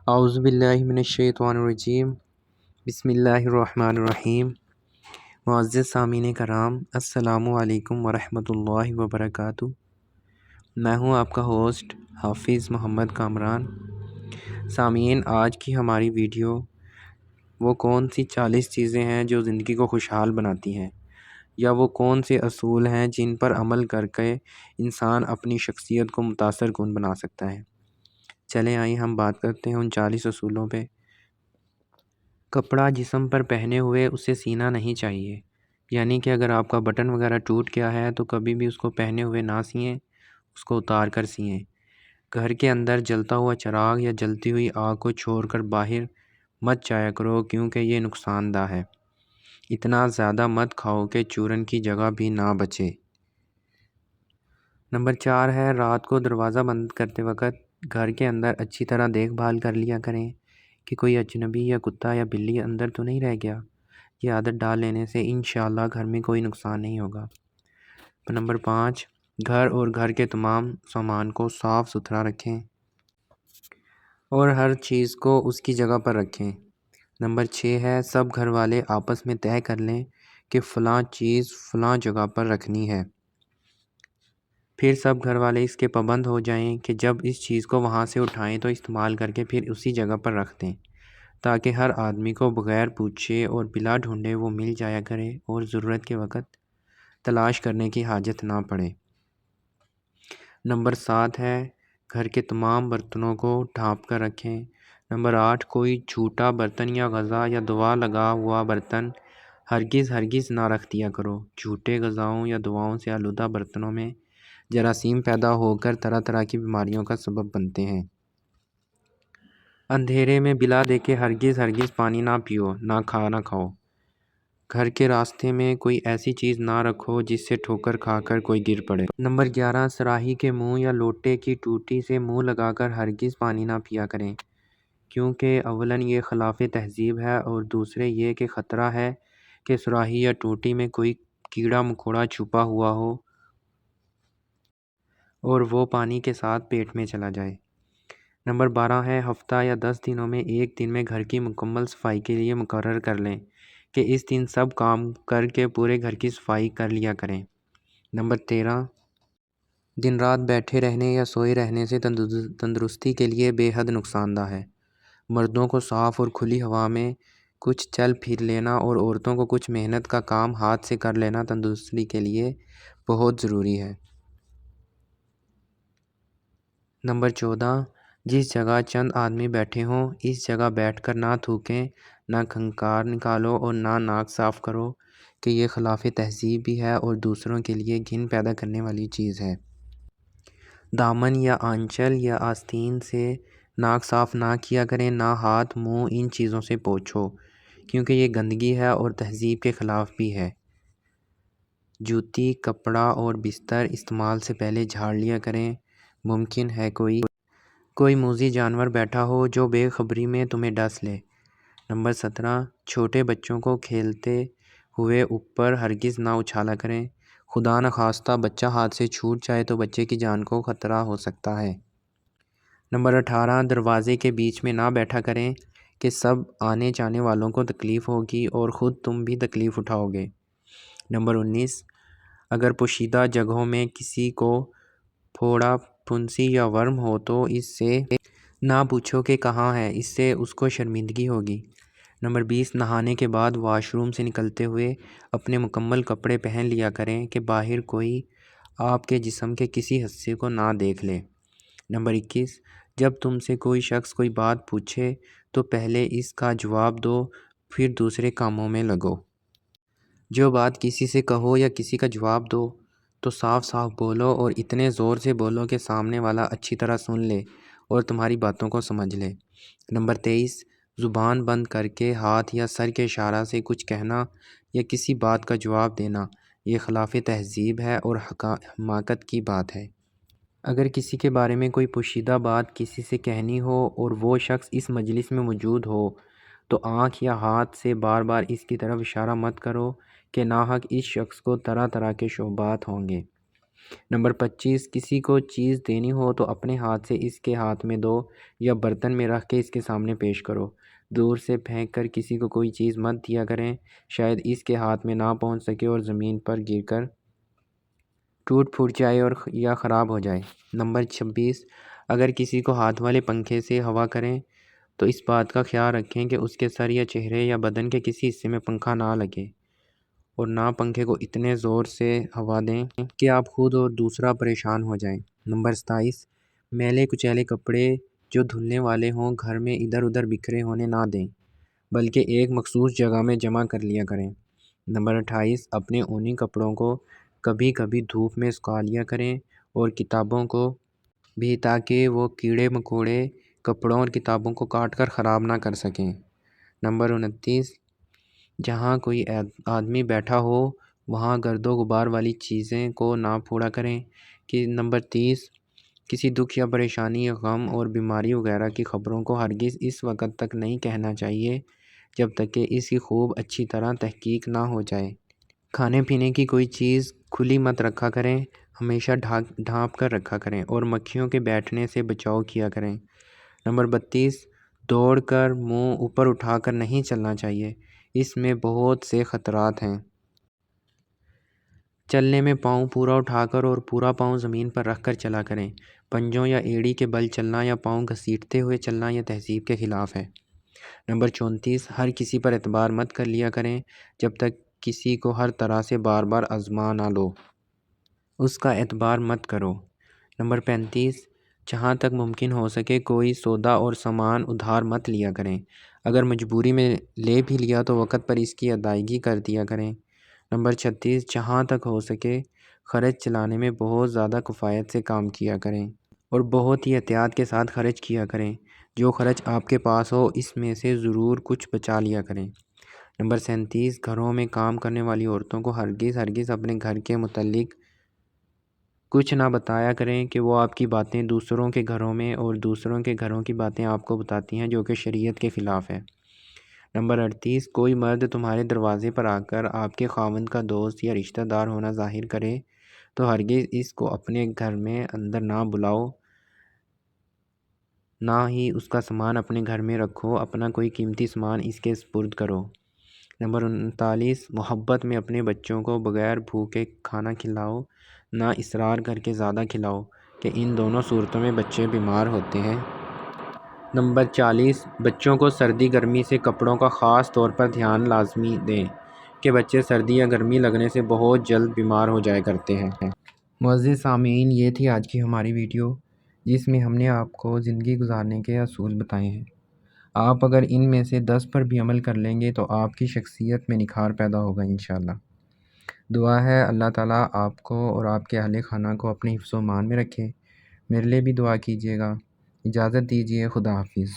اعوذ باللہ من الشیطان الرجیم بسم اللہ الرحمن الرحیم۔ معزز سامعین کرام، السلام علیکم ورحمۃ اللہ وبرکاتہ۔ میں ہوں آپ کا ہوسٹ حافظ محمد کامران۔ سامعین، آج کی ہماری ویڈیو وہ کون سی 40 چیزیں ہیں جو زندگی کو خوشحال بناتی ہیں، یا وہ کون سے اصول ہیں جن پر عمل کر کے انسان اپنی شخصیت کو متاثر کن بنا سکتا ہے۔ چلیں آئیں ہم بات کرتے ہیں ان 40 اصولوں پہ۔ کپڑا جسم پر پہنے ہوئے اسے سینا نہیں چاہیے، یعنی کہ اگر آپ کا بٹن وغیرہ ٹوٹ گیا ہے تو کبھی بھی اس کو پہنے ہوئے نہ سیئیں، اس کو اتار کر سیئیں۔ گھر کے اندر جلتا ہوا چراغ یا جلتی ہوئی آگ کو چھوڑ کر باہر مت جایا کرو، کیونکہ یہ نقصان دہ ہے۔ اتنا زیادہ مت کھاؤ کہ چورن کی جگہ بھی نہ بچے۔ نمبر 4 ہے، رات کو دروازہ بند کرتے وقت گھر کے اندر اچھی طرح دیکھ بھال کر لیا کریں کہ کوئی اجنبی یا کتا یا بلی اندر تو نہیں رہ گیا۔ یہ عادت ڈال لینے سے انشاءاللہ گھر میں کوئی نقصان نہیں ہوگا۔ نمبر 5، گھر اور گھر کے تمام سامان کو صاف ستھرا رکھیں اور ہر چیز کو اس کی جگہ پر رکھیں۔ نمبر 6 ہے، سب گھر والے آپس میں طے کر لیں کہ فلاں چیز فلاں جگہ پر رکھنی ہے، پھر سب گھر والے اس کے پابند ہو جائیں کہ جب اس چیز کو وہاں سے اٹھائیں تو استعمال کر کے پھر اسی جگہ پر رکھ دیں، تاکہ ہر آدمی کو بغیر پوچھے اور بلا ڈھونڈے وہ مل جایا کرے اور ضرورت کے وقت تلاش کرنے کی حاجت نہ پڑے۔ نمبر 7 ہے، گھر کے تمام برتنوں کو ڈھانپ کر رکھیں۔ نمبر 8، کوئی جھوٹا برتن یا غذا یا دوا لگا ہوا برتن ہرگز نہ رکھ دیا کرو۔ جھوٹے غذاؤں یا دواؤں سے آلودہ برتنوں میں جراثیم پیدا ہو کر طرح طرح کی بیماریوں کا سبب بنتے ہیں۔ اندھیرے میں بلا دیکھے ہرگز پانی نہ پیو، نہ کھاؤ۔ گھر کے راستے میں کوئی ایسی چیز نہ رکھو جس سے ٹھوکر کھا کر کوئی گر پڑے۔ نمبر 11، صراحی کے منہ یا لوٹے کی ٹوٹی سے منہ لگا کر ہرگز پانی نہ پیا کریں، کیونکہ اولاً یہ خلاف تہذیب ہے اور دوسرے یہ کہ خطرہ ہے کہ صراحی یا ٹوٹی میں کوئی کیڑا مکوڑا چھپا ہوا ہو اور وہ پانی کے ساتھ پیٹ میں چلا جائے۔ نمبر 12 ہے، ہفتہ یا 10 دنوں میں ایک دن میں گھر کی مکمل صفائی کے لیے مقرر کر لیں کہ اس دن سب کام کر کے پورے گھر کی صفائی کر لیا کریں۔ نمبر 13، دن رات بیٹھے رہنے یا سوئے رہنے سے تندرستی کے لیے بے حد نقصان دہ ہے۔ مردوں کو صاف اور کھلی ہوا میں کچھ چل پھر لینا اور عورتوں کو کچھ محنت کا کام ہاتھ سے کر لینا تندرستی کے لیے بہت ضروری ہے۔ نمبر 14، جس جگہ چند آدمی بیٹھے ہوں اس جگہ بیٹھ کر نہ تھوکیں، نہ کھنکار نکالو اور نہ ناک صاف کرو، کہ یہ خلاف تہذیب بھی ہے اور دوسروں کے لیے گھن پیدا کرنے والی چیز ہے۔ دامن یا آنچل یا آستین سے ناک صاف نہ کیا کریں، نہ ہاتھ منہ ان چیزوں سے پوچھو، کیونکہ یہ گندگی ہے اور تہذیب کے خلاف بھی ہے۔ جوتی، کپڑا اور بستر استعمال سے پہلے جھاڑ لیا کریں۔ ممکن ہے کوئی موذی جانور بیٹھا ہو جو بے خبری میں تمہیں ڈس لے۔ نمبر 17، چھوٹے بچوں کو کھیلتے ہوئے اوپر ہرگز نہ اچھالا کریں، خدا نخواستہ بچہ ہاتھ سے چھوٹ جائے تو بچے کی جان کو خطرہ ہو سکتا ہے۔ نمبر 18، دروازے کے بیچ میں نہ بیٹھا کریں کہ سب آنے جانے والوں کو تکلیف ہوگی اور خود تم بھی تکلیف اٹھاؤ گے۔ نمبر 19، اگر پوشیدہ جگہوں میں کسی کو پھوڑا پھنسی یا ورم ہو تو اس سے نہ پوچھو کہ کہاں ہے، اس سے اس کو شرمندگی ہوگی۔ نمبر 20، نہانے کے بعد واش روم سے نکلتے ہوئے اپنے مکمل کپڑے پہن لیا کریں کہ باہر کوئی آپ کے جسم کے کسی حصے کو نہ دیکھ لے۔ نمبر 21، جب تم سے کوئی شخص کوئی بات پوچھے تو پہلے اس کا جواب دو، پھر دوسرے کاموں میں لگو۔ جو بات کسی سے کہو یا کسی کا جواب دو تو صاف بولو اور اتنے زور سے بولو کہ سامنے والا اچھی طرح سن لے اور تمہاری باتوں کو سمجھ لے۔ نمبر 23، زبان بند کر کے ہاتھ یا سر کے اشارہ سے کچھ کہنا یا کسی بات کا جواب دینا یہ خلاف تہذیب ہے اور حماقت کی بات ہے۔ اگر کسی کے بارے میں کوئی پوشیدہ بات کسی سے کہنی ہو اور وہ شخص اس مجلس میں موجود ہو تو آنکھ یا ہاتھ سے بار بار اس کی طرف اشارہ مت کرو کہ ناحق اس شخص کو طرح طرح کے شبہات ہوں گے۔ نمبر 25، کسی کو چیز دینی ہو تو اپنے ہاتھ سے اس کے ہاتھ میں دو یا برتن میں رکھ کے اس کے سامنے پیش کرو۔ دور سے پھینک کر کسی کو کوئی چیز مت دیا کریں، شاید اس کے ہاتھ میں نہ پہنچ سکے اور زمین پر گر کر ٹوٹ پھوٹ جائے اور یا خراب ہو جائے۔ نمبر 26، اگر کسی کو ہاتھ والے پنکھے سے ہوا کریں تو اس بات کا خیال رکھیں کہ اس کے سر یا چہرے یا بدن کے کسی حصے میں پنکھا نہ لگے، اور نہ پنکھے کو اتنے زور سے ہوا دیں کہ آپ خود اور دوسرا پریشان ہو جائیں۔ نمبر 27، میلے کچیلے کپڑے جو دھلنے والے ہوں گھر میں ادھر ادھر بکھرے ہونے نہ دیں، بلکہ ایک مخصوص جگہ میں جمع کر لیا کریں۔ نمبر 28، اپنے اونی کپڑوں کو کبھی کبھی دھوپ میں سکھا لیا کریں اور کتابوں کو بھی، تاکہ وہ کیڑے مکوڑے کپڑوں اور کتابوں کو کاٹ کر خراب نہ کر سکیں۔ نمبر 29، جہاں کوئی آدمی بیٹھا ہو وہاں گرد و غبار والی چیزیں کو نہ پھوڑا کریں۔ نمبر 30، کسی دکھ یا پریشانی یا غم اور بیماری وغیرہ کی خبروں کو ہرگز اس وقت تک نہیں کہنا چاہیے جب تک کہ اس کی خوب اچھی طرح تحقیق نہ ہو جائے۔ کھانے پینے کی کوئی چیز کھلی مت رکھا کریں، ہمیشہ ڈھانپ کر رکھا کریں اور مکھیوں کے بیٹھنے سے بچاؤ کیا کریں۔ نمبر 32، دوڑ کر منہ اوپر اٹھا کر نہیں چلنا چاہیے، اس میں بہت سے خطرات ہیں۔ چلنے میں پاؤں پورا اٹھا کر اور پورا پاؤں زمین پر رکھ کر چلا کریں۔ پنجوں یا ایڑی کے بل چلنا یا پاؤں گھسیٹتے ہوئے چلنا یہ تہذیب کے خلاف ہے۔ نمبر 34، ہر کسی پر اعتبار مت کر لیا کریں جب تک کسی کو ہر طرح سے بار بار آزما نہ لو، اس کا اعتبار مت کرو۔ نمبر 35، جہاں تک ممکن ہو سکے کوئی سودا اور سامان ادھار مت لیا کریں، اگر مجبوری میں لے بھی لیا تو وقت پر اس کی ادائیگی کر دیا کریں۔ نمبر 36، جہاں تک ہو سکے خرچ چلانے میں بہت زیادہ کفایت سے کام کیا کریں اور بہت ہی احتیاط کے ساتھ خرچ کیا کریں۔ جو خرچ آپ کے پاس ہو اس میں سے ضرور کچھ بچا لیا کریں۔ نمبر 37، گھروں میں کام کرنے والی عورتوں کو ہرگز اپنے گھر کے متعلق کچھ نہ بتایا کریں کہ وہ آپ کی باتیں دوسروں کے گھروں میں اور دوسروں کے گھروں کی باتیں آپ کو بتاتی ہیں، جو کہ شریعت کے خلاف ہے۔ نمبر 38، کوئی مرد تمہارے دروازے پر آ کر آپ کے خاوند کا دوست یا رشتہ دار ہونا ظاہر کرے تو ہرگز اس کو اپنے گھر میں اندر نہ بلاؤ، نہ ہی اس کا سامان اپنے گھر میں رکھو، اپنا کوئی قیمتی سامان اس کے سپرد کرو۔ نمبر 39، محبت میں اپنے بچوں کو بغیر بھوکے کھانا کھلاؤ، نہ اصرار کر کے زیادہ کھلاؤ کہ ان دونوں صورتوں میں بچے بیمار ہوتے ہیں۔ نمبر 40، بچوں کو سردی گرمی سے کپڑوں کا خاص طور پر دھیان لازمی دیں کہ بچے سردی یا گرمی لگنے سے بہت جلد بیمار ہو جایا کرتے ہیں۔ معزز سامعین، یہ تھی آج کی ہماری ویڈیو جس میں ہم نے آپ کو زندگی گزارنے کے اصول بتائے ہیں۔ آپ اگر ان میں سے 10 پر بھی عمل کر لیں گے تو آپ کی شخصیت میں نکھار پیدا ہوگا انشاءاللہ۔ دعا ہے اللہ تعالیٰ آپ کو اور آپ کے اہل خانہ کو اپنے حفظ و امان میں رکھے۔ میرے لیے بھی دعا کیجیے گا۔ اجازت دیجیے، خدا حافظ۔